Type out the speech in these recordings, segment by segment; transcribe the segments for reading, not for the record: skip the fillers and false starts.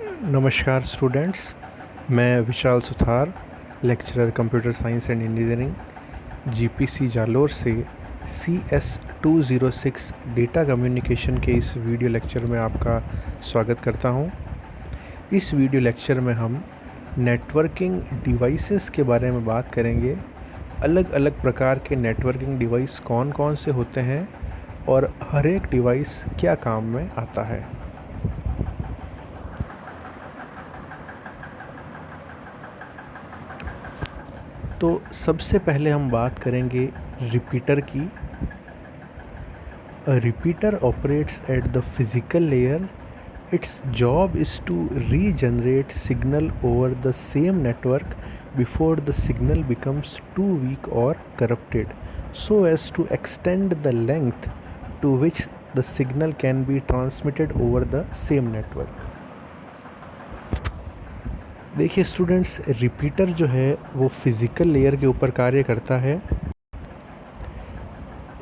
नमस्कार स्टूडेंट्स, मैं Vishal Suthar, lecturer computer science and engineering GPC Jalore से CS 206 डेटा कम्युनिकेशन के इस वीडियो लेक्चर में आपका स्वागत करता हूं। इस वीडियो लेक्चर में हम नेटवर्किंग डिवाइसेस के बारे में बात करेंगे। अलग अलग प्रकार के नेटवर्किंग डिवाइस कौन कौन से होते हैं और हर एक डिवाइस क्या काम में आता है। तो सबसे पहले हम बात करेंगे रिपीटर की। A repeater operates at the physical layer. Its job is to regenerate signal over the same network before the signal becomes too weak or corrupted, so as to extend the length to which the signal can be transmitted over the same network. देखिए students, repeater जो है वो physical layer के ऊपर कार्य करता है।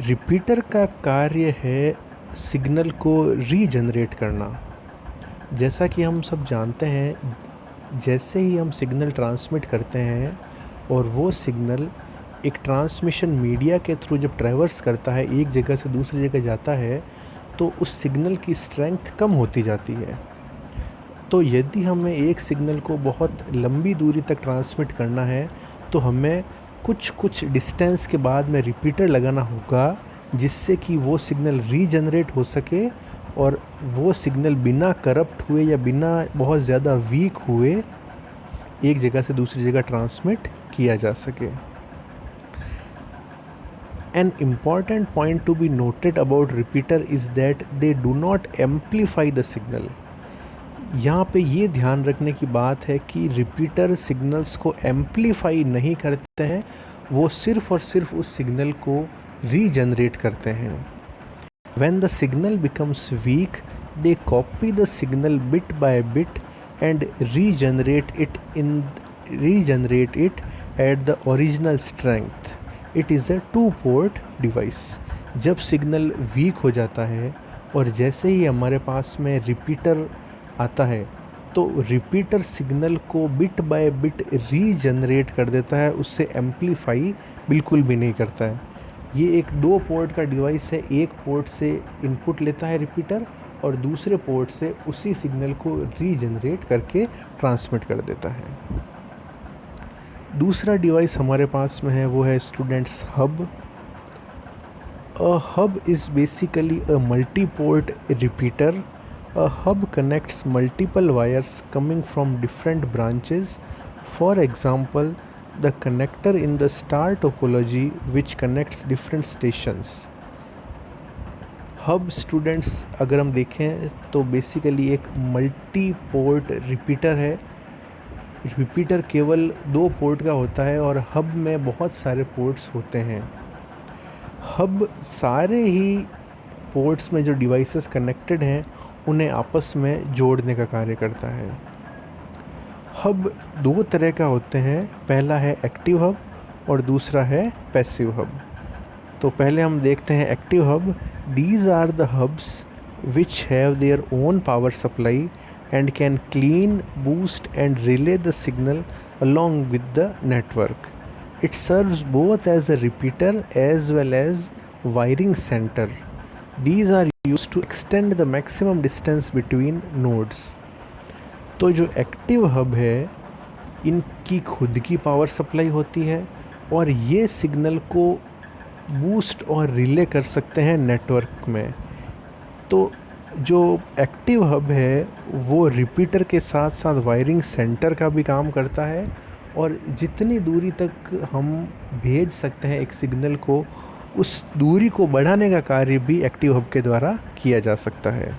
Repeater का कार्य है सिग्नल को रीजनरेट करना। जैसा कि हम सब जानते हैं, जैसे ही हम सिग्नल ट्रांसमिट करते हैं और वो सिग्नल एक ट्रांसमिशन मीडिया के थ्रू जब ट्रैवर्स करता है, एक जगह से दूसरी जगह जाता है, तो उस सिग्नल की स्ट्रेंथ कम होती जाती है। तो यदि हमें एक सिग्नल को बहुत लंबी दूरी तक ट्रांसमिट करना है तो हमें कुछ डिस्टेंस के बाद में रिपीटर लगाना होगा, जिससे कि वो सिग्नल रीजनरेट हो सके और वो सिग्नल बिना करप्ट हुए या बिना बहुत ज़्यादा वीक हुए एक जगह से दूसरी जगह ट्रांसमिट किया जा सके। An important point to be noted about repeater is that they do not amplify the signal. यहाँ पे ये ध्यान रखने की बात है कि रिपीटर सिग्नल्स को एम्पलीफाई नहीं करते हैं, वो सिर्फ और सिर्फ उस सिग्नल को रीजनरेट करते हैं। When the signal becomes weak, they copy the signal bit by bit and regenerate it at the original strength. It is a two-port device. जब सिग्नल वीक हो जाता है और जैसे ही हमारे पास में रिपीटर आता है तो रिपीटर सिग्नल को बिट बाय बिट रीजनरेट कर देता है, उससे एम्पलीफाई बिल्कुल भी नहीं करता है। ये एक 2 पोर्ट का डिवाइस है। एक पोर्ट से इनपुट लेता है रिपीटर और दूसरे पोर्ट से उसी सिग्नल को रीजनरेट करके ट्रांसमिट कर देता है। दूसरा डिवाइस हमारे पास में है, वो है students hub. A hub is basically a multi port repeater. A hub connects multiple wires coming from different branches. For example, the connector in the star topology which connects different stations. Hub students अगर हम देखें तो basically एक multi port repeater है। Repeater केवल 2 port का होता है और हब में बहुत सारे पोर्ट्स होते हैं। हब सारे ही पोर्ट्स में जो डिवाइसेस कनेक्टेड हैं उन्हें आपस में जोड़ने का कार्य करता है। हब 2 तरह का होते हैं, पहला है एक्टिव हब और दूसरा है पैसिव हब। तो पहले हम देखते हैं active hub. These are the hubs which have their own power supply and can clean, boost and relay the signal along with the network. It serves both as a repeater as well as wiring center. These are used to extend the maximum distance between nodes. तो जो active hub है, इनकी खुद की power supply होती है और ये सिग्नल को बूस्ट और रिले कर सकते हैं नेटवर्क में। तो जो एक्टिव हब है वो रिपीटर के साथ साथ वायरिंग सेंटर का भी काम करता है और जितनी दूरी तक हम भेज सकते हैं एक सिग्नल को, उस दूरी को बढ़ाने का कार्य भी एक्टिव हब के द्वारा किया जा सकता है।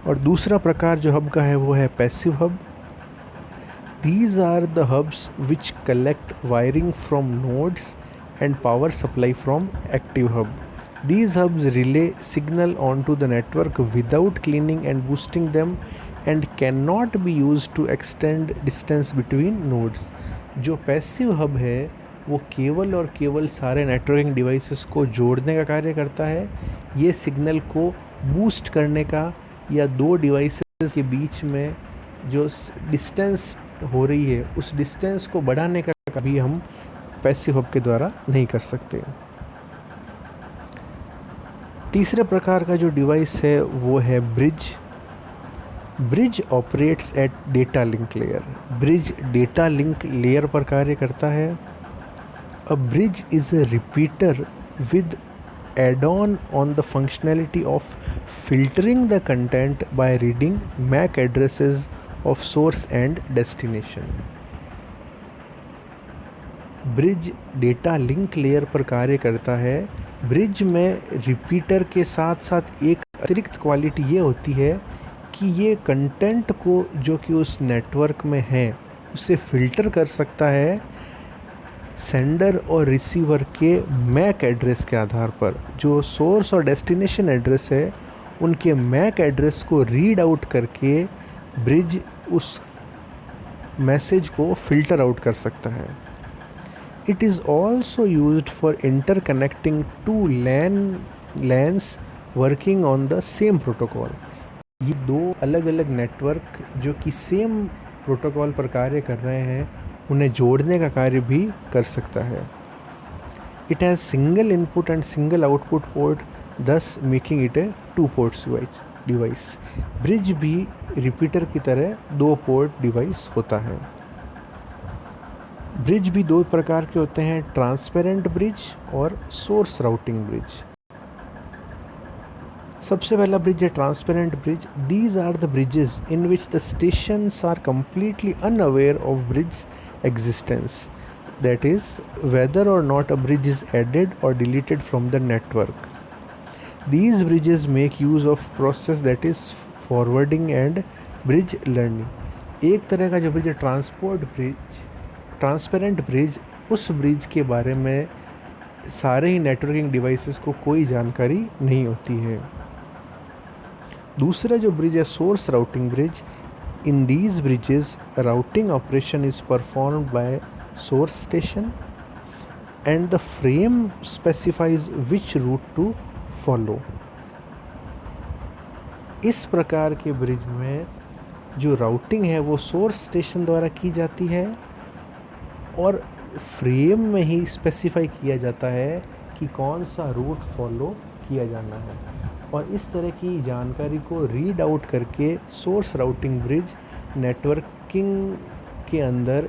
और दूसरा प्रकार जो हब का है वो है passive hub. These are the hubs which collect wiring from nodes and power supply from active hub. These hubs relay signal onto the network without cleaning and boosting them and cannot be used to extend distance between nodes. जो passive hub है वो केवल और केवल सारे networking devices को जोड़ने का कार्य करता है। ये सिग्नल को बूस्ट करने का या 2 डिवाइसेस के बीच में जो डिस्टेंस हो रही है उस डिस्टेंस को बढ़ाने का कभी हम पैसिव हब के द्वारा नहीं कर सकते। तीसरे प्रकार का जो डिवाइस है वो है bridge. Bridge operates at data link layer. Bridge data link layer पर कार्य करता है। अ bridge is a repeater with add-on on the functionality of filtering the content by reading MAC addresses of source and destination. Bridge data link layer पर कार्य करता है। Bridge में repeater के साथ साथ एक अतिरिक्त क्वालिटी ये होती है कि ये कंटेंट को जो कि उस नेटवर्क में है उसे फ़िल्टर कर सकता है सेंडर और रिसीवर के मैक एड्रेस के आधार पर। जो सोर्स और डेस्टिनेशन एड्रेस है उनके मैक एड्रेस को रीड आउट करके ब्रिज उस मैसेज को फ़िल्टर आउट कर सकता है। It is also used for interconnecting two LANs working on the same protocol. ये दो अलग अलग नेटवर्क जो कि सेम प्रोटोकॉल पर कार्य कर रहे हैं उन्हें जोड़ने का कार्य भी कर सकता है। It has single input and single output port, दस making it A 2 ports device. Bridge भी रिपीटर की तरह 2 पोर्ट डिवाइस होता है। ब्रिज भी 2 प्रकार के होते हैं, ट्रांसपेरेंट ब्रिज और सोर्स राउटिंग ब्रिज। सबसे पहला ब्रिज है transparent bridge. These are the bridges in which the stations are completely unaware of bridge existence, that is whether or not a bridge is added or deleted from the network. These bridges make use of process that is forwarding and bridge learning. एक तरह का जो bridge है transparent bridge, उस bridge के बारे में सारे ही नेटवर्किंग डिवाइसेस को कोई जानकारी नहीं होती है। दूसरा जो ब्रिज है source routing bridge. In these bridges routing operation is performed by source station and the frame specifies which route to follow. इस प्रकार के ब्रिज में जो राउटिंग है वो सोर्स स्टेशन द्वारा की जाती है और फ्रेम में ही स्पेसिफाई किया जाता है कि कौन सा रूट फॉलो किया जाना है। और इस तरह की जानकारी को रीड आउट करके सोर्स राउटिंग ब्रिज नेटवर्किंग के अंदर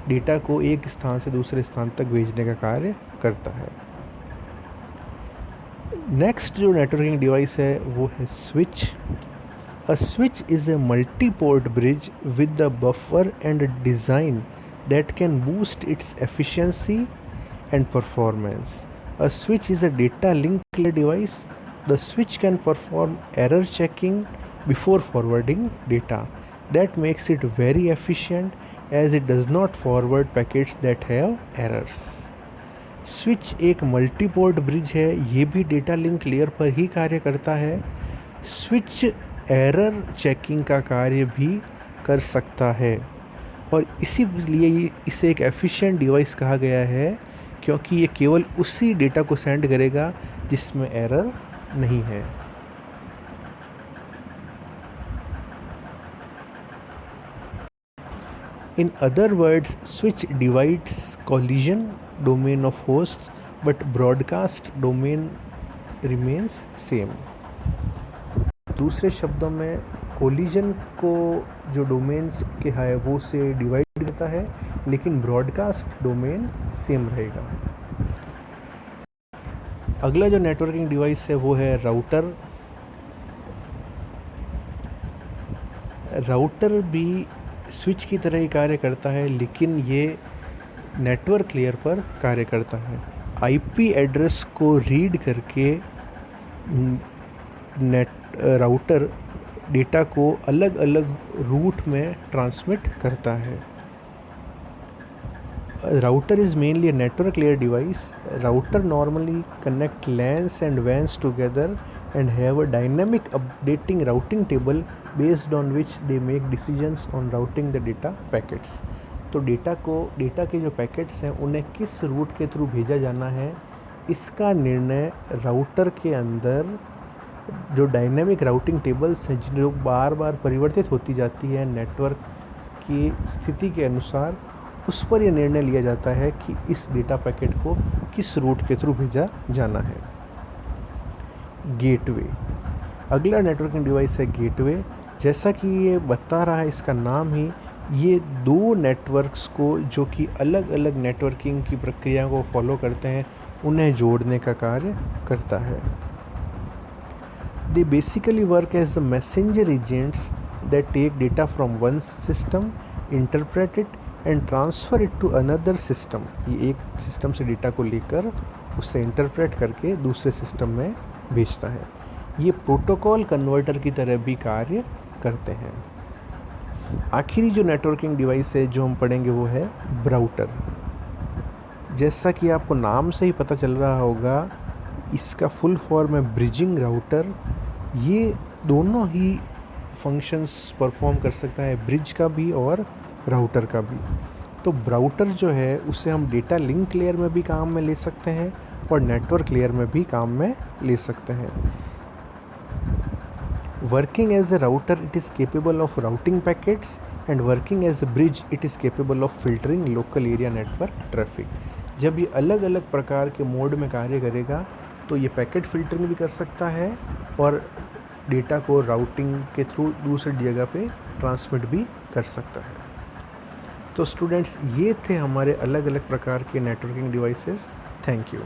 डेटा को एक स्थान से दूसरे स्थान तक भेजने का कार्य करता है। नेक्स्ट जो नेटवर्किंग डिवाइस है वो है switch. A switch is a multi port bridge with the buffer and design that can boost its efficiency and performance. A switch is a data link device. The switch can perform error checking before forwarding data. That makes it very efficient as it does not forward packets that have errors. Switch एक multiport bridge है, ये भी data link layer पर ही कार्य करता है। Switch error checking का कार्य भी कर सकता है और इसीलिए इसे एक एफिशिएंट डिवाइस कहा गया है क्योंकि ये केवल उसी डेटा को सेंड करेगा जिसमें एरर नहीं है। In other words, switch divides collision domain of hosts, but broadcast domain remains same. दूसरे शब्दों में कोलिजन को जो डोमेन्स के है वो से डिवाइड करता है लेकिन ब्रॉडकास्ट डोमेन सेम रहेगा। अगला जो नेटवर्किंग डिवाइस है वो है राउटर। राउटर भी स्विच की तरह ही कार्य करता है लेकिन ये नेटवर्क लेयर पर कार्य करता है। आईपी एड्रेस को रीड करके राउटर डेटा को अलग अलग रूट में ट्रांसमिट करता है। Router is mainly a network layer device. Router normally connect LANs and WANs together and have a dynamic updating routing table based on which they make decisions on routing the data packets. तो data के जो packets हैं उन्हें किस root के through भेजा जाना है इसका निर्णय राउटर के अंदर जो डायनेमिक राउटिंग टेबल्स हैं जो बार बार परिवर्तित होती जाती है नेटवर्क की स्थिति के अनुसार, उस पर यह निर्णय लिया जाता है कि इस डेटा पैकेट को किस रूट के थ्रू भेजा जाना है। गेटवे, अगला नेटवर्किंग डिवाइस है गेटवे। जैसा कि ये बता रहा है इसका नाम ही, ये दो नेटवर्क्स को जो कि अलग अलग नेटवर्किंग की प्रक्रिया को फॉलो करते हैं उन्हें जोड़ने का कार्य करता है। They basically work as the messenger agents that take data from one system, interpret it and transfer it to another system। ये एक सिस्टम से डेटा को लेकर उसे इंटरप्रेट करके दूसरे सिस्टम में भेजता है। ये प्रोटोकॉल कन्वर्टर की तरह भी कार्य करते हैं। आखिरी जो नेटवर्किंग डिवाइस है जो हम पढ़ेंगे वो है ब्राउटर। जैसा कि आपको नाम से ही पता चल रहा होगा, इसका फुल फॉर्म है ब्रिजिंग राउटर। ये दोनों ही फंक्शंस परफॉर्म कर सकता है, ब्रिज का भी और राउटर का भी। तो ब्राउटर जो है उसे हम डेटा लिंक लेयर में भी काम में ले सकते हैं और नेटवर्क लेयर में भी काम में ले सकते हैं। Working as a router, it is capable of routing packets, and working as a bridge, it is capable of filtering local area network traffic। जब ये अलग अलग प्रकार के मोड में कार्य करेगा तो ये पैकेट फिल्टरिंग भी कर सकता है और डेटा को राउटिंग के थ्रू दूसरी जगह पे ट्रांसमिट भी कर सकता है। तो स्टूडेंट्स, ये थे हमारे अलग अलग प्रकार के नेटवर्किंग डिवाइसेस। Thank you.